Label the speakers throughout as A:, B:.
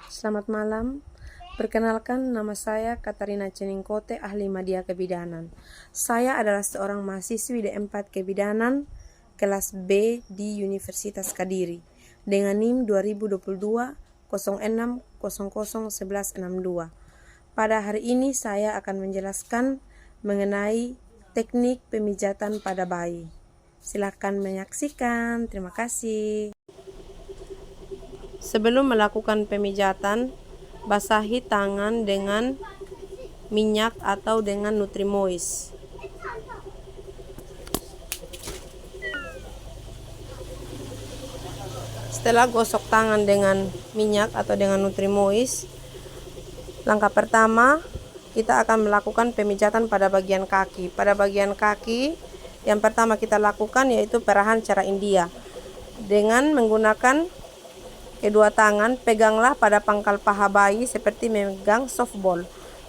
A: Selamat malam. Perkenalkan, nama saya Katarina Ceningkote, ahli media kebidanan. Saya adalah seorang mahasiswi D4 Kebidanan kelas B di Universitas Kadiri dengan NIM 2022 06 00 11 62. Pada hari ini saya akan menjelaskan mengenai teknik pemijatan pada bayi. Silakan menyaksikan. Terima kasih. Sebelum melakukan pemijatan, basahi tangan dengan minyak atau dengan Nutrimoist. Setelah gosok tangan dengan minyak atau dengan Nutrimoist, langkah pertama kita akan melakukan pemijatan pada bagian kaki. Pada bagian kaki, yang pertama kita lakukan yaitu perahan cara India. Dengan menggunakan kedua tangan, peganglah pada pangkal paha bayi seperti memegang softball.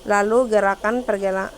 A: Lalu gerakan pergelangan.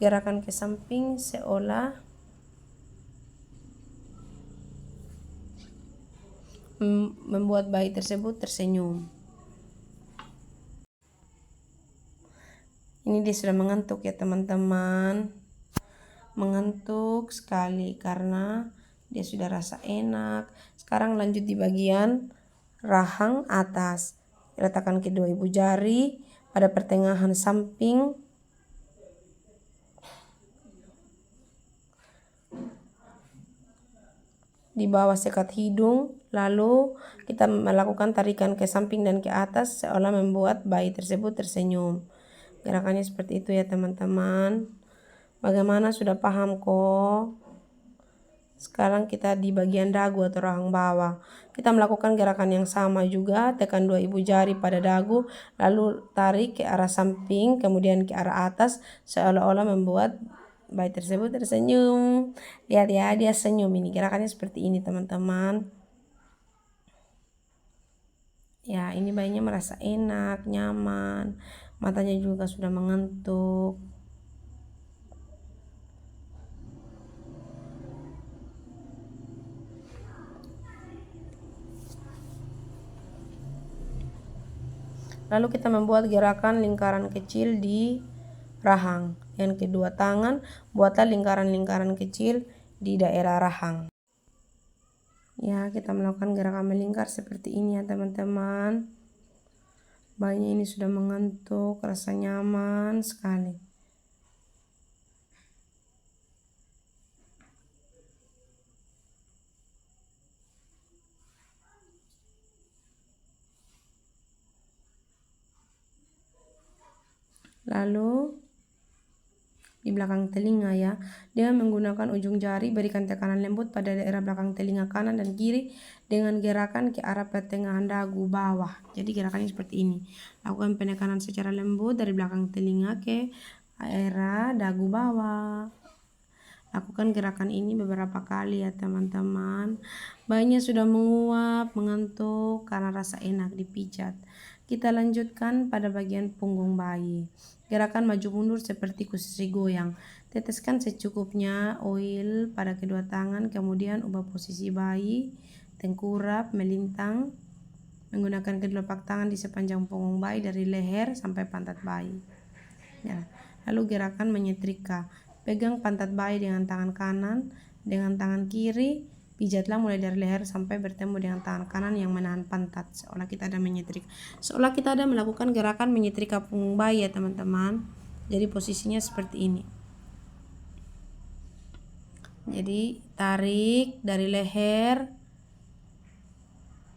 A: gerakan ke samping seolah membuat bayi tersebut tersenyum. Ini dia sudah mengantuk ya teman-teman, mengantuk sekali karena dia sudah rasa enak. Sekarang lanjut di bagian rahang atas. Letakkan kedua ibu jari pada pertengahan samping di bawah sekat hidung, lalu kita melakukan tarikan ke samping dan ke atas seolah membuat bayi tersebut tersenyum. Gerakannya seperti itu ya teman-teman. Bagaimana, sudah paham kok? Sekarang kita di bagian dagu atau rahang bawah. Kita melakukan gerakan yang sama juga, tekan dua ibu jari pada dagu, lalu tarik ke arah samping, kemudian ke arah atas seolah-olah membuat bayi tersebut tersenyum. Lihat ya, dia senyum ini. Gerakannya seperti ini teman-teman. Ya, ini bayinya merasa enak, nyaman. Matanya juga sudah mengantuk. Lalu kita membuat gerakan lingkaran kecil di rahang. Yang kedua tangan, buatlah lingkaran-lingkaran kecil di daerah rahang. Ya, kita melakukan gerakan melingkar seperti ini ya teman-teman. Bayinya ini sudah mengantuk, rasa nyaman sekali. Lalu di belakang telinga ya, dia menggunakan ujung jari berikan tekanan lembut pada daerah belakang telinga kanan dan kiri dengan gerakan ke arah pertengahan dagu bawah. Jadi gerakannya seperti ini. Lakukan penekanan secara lembut dari belakang telinga ke daerah dagu bawah. Lakukan gerakan ini beberapa kali ya teman-teman. Bayinya sudah menguap, mengantuk karena rasa enak dipijat. Kita lanjutkan pada bagian punggung bayi. Gerakan maju mundur seperti kursi goyang. Teteskan secukupnya oil pada kedua tangan, kemudian ubah posisi bayi, tengkurap, melintang, menggunakan kedua telapak tangan di sepanjang punggung bayi dari leher sampai pantat bayi. Ya. Lalu gerakan menyetrika. Pegang pantat bayi dengan tangan kanan, dengan tangan kiri, pijatlah mulai dari leher sampai bertemu dengan tangan kanan yang menahan pantat, seolah kita ada menyetrika. Seolah kita ada melakukan gerakan menyetrika punggung bayi ya teman-teman. Jadi posisinya seperti ini. Jadi tarik dari leher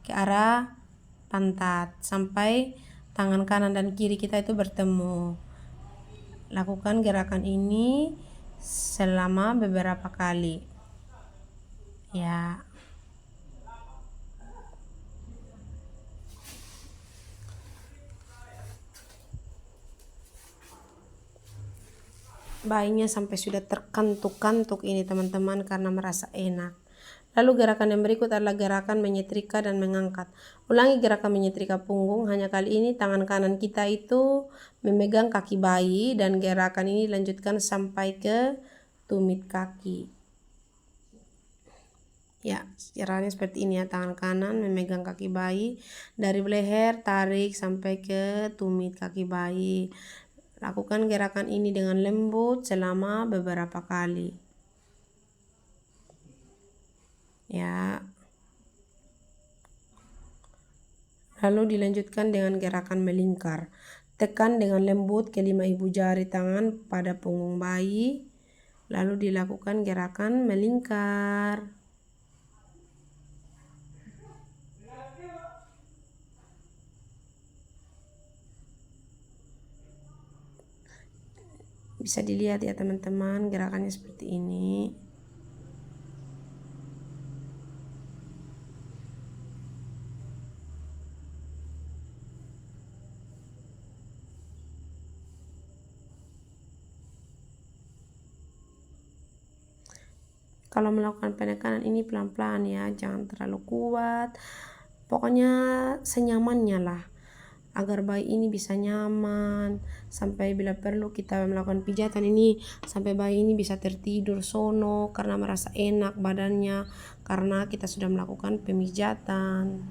A: ke arah pantat sampai tangan kanan dan kiri kita itu bertemu. Lakukan gerakan ini selama beberapa kali. Ya. Bayinya sampai sudah terkantuk-kantuk ini teman-teman karena merasa enak. Lalu gerakan yang berikut adalah gerakan menyetrika dan mengangkat. Ulangi gerakan menyetrika punggung, hanya kali ini tangan kanan kita itu memegang kaki bayi dan gerakan ini dilanjutkan sampai ke tumit kaki. Ya, caranya seperti ini ya, tangan kanan memegang kaki bayi dari leher, tarik sampai ke tumit kaki bayi. Lakukan gerakan ini dengan lembut selama beberapa kali. Ya. Lalu dilanjutkan dengan gerakan melingkar. Tekan dengan lembut kelima ibu jari tangan pada punggung bayi. Lalu dilakukan gerakan melingkar. Bisa dilihat ya teman-teman, gerakannya seperti ini. Kalau melakukan penekanan ini pelan-pelan ya, jangan terlalu kuat. Pokoknya senyamannya lah. agar bayi ini bisa nyaman. Sampai bila perlu kita melakukan pijatan ini sampai bayi ini bisa tertidur sono karena merasa enak badannya karena kita sudah melakukan pemijatan.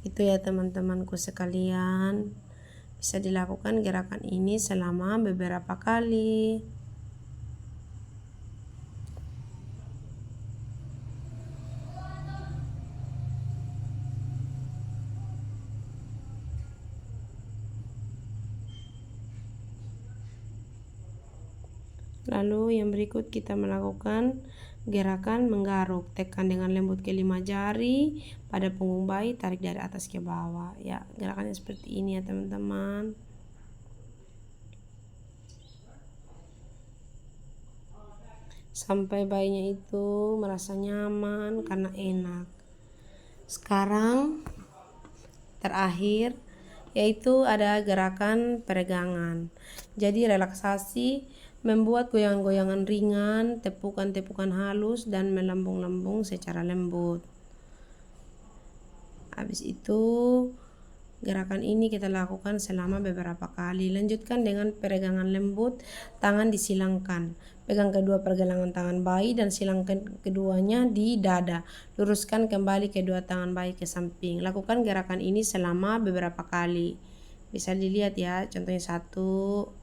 A: Itu ya teman-temanku sekalian, bisa dilakukan gerakan ini selama beberapa kali. Lalu yang berikut kita melakukan gerakan menggaruk. Tekan dengan lembut kelima jari pada punggung bayi, tarik dari atas ke bawah. Ya, gerakannya seperti ini ya teman-teman. Sampai bayinya itu merasa nyaman karena enak. Sekarang terakhir yaitu ada gerakan peregangan. Jadi relaksasi membuat goyangan-goyangan ringan, tepukan-tepukan halus dan melambung-lambung secara lembut. Habis itu gerakan ini kita lakukan selama beberapa kali. Lanjutkan dengan peregangan lembut, tangan disilangkan. Pegang kedua pergelangan tangan bayi dan silangkan keduanya di dada. Luruskan kembali kedua tangan bayi ke samping. Lakukan gerakan ini selama beberapa kali. Bisa dilihat ya, contohnya 1.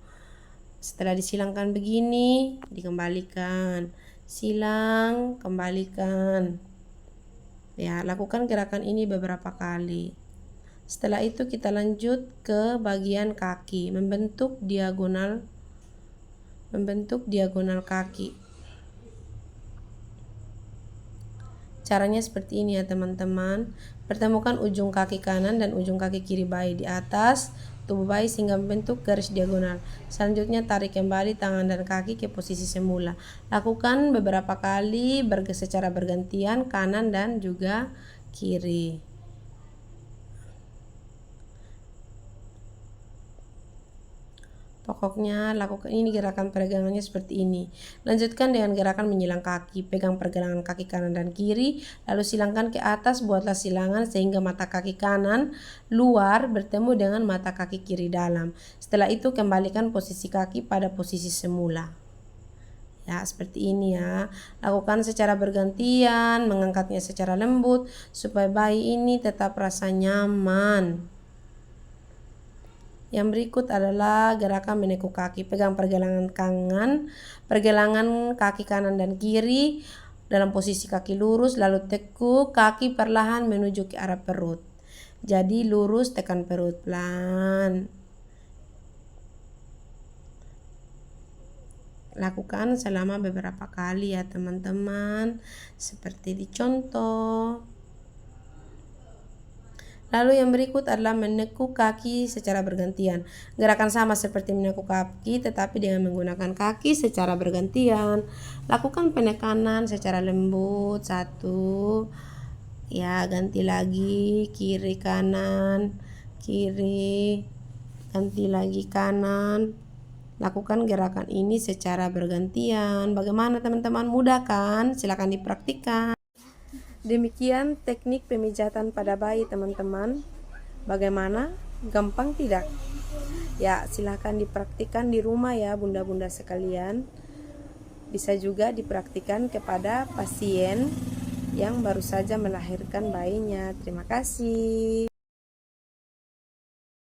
A: Setelah disilangkan begini, dikembalikan. Silang, kembalikan. Ya, lakukan gerakan ini beberapa kali. Setelah itu kita lanjut ke bagian kaki, membentuk diagonal kaki. Caranya seperti ini ya teman-teman. Pertemukan ujung kaki kanan dan ujung kaki kiri bayi di atas tubuh bayi sehingga membentuk garis diagonal. Selanjutnya tarik kembali tangan dan kaki ke posisi semula. Lakukan beberapa kali secara bergantian kanan dan juga kiri. Pokoknya lakukan ini gerakan peregangannya seperti ini. Lanjutkan dengan gerakan menyilang kaki. Pegang pergelangan kaki kanan dan kiri, lalu silangkan ke atas. Buatlah silangan sehingga mata kaki kanan luar bertemu dengan mata kaki kiri dalam. Setelah itu kembalikan posisi kaki pada posisi semula. Ya, seperti ini ya. Lakukan secara bergantian, mengangkatnya secara lembut supaya bayi ini tetap rasa nyaman. Yang berikut adalah gerakan menekuk kaki. Pegang pergelangan kaki kanan dan kiri dalam posisi kaki lurus, lalu tekuk kaki perlahan menuju ke arah perut. Jadi lurus, tekan perut pelan. Lakukan selama beberapa kali ya teman-teman, seperti dicontoh. Lalu yang berikut adalah menekuk kaki secara bergantian. Gerakan sama seperti menekuk kaki tetapi dengan menggunakan kaki secara bergantian. Lakukan penekanan secara lembut. 1. Ya, ganti lagi kiri kanan, kiri, ganti lagi kanan. Lakukan gerakan ini secara bergantian. Bagaimana teman-teman? Mudah kan? Silakan dipraktikkan. Demikian teknik pemijatan pada bayi teman-teman. Bagaimana? Gampang tidak? Ya, silakan dipraktikkan di rumah ya bunda-bunda sekalian. Bisa juga dipraktikkan kepada pasien yang baru saja melahirkan bayinya. Terima kasih.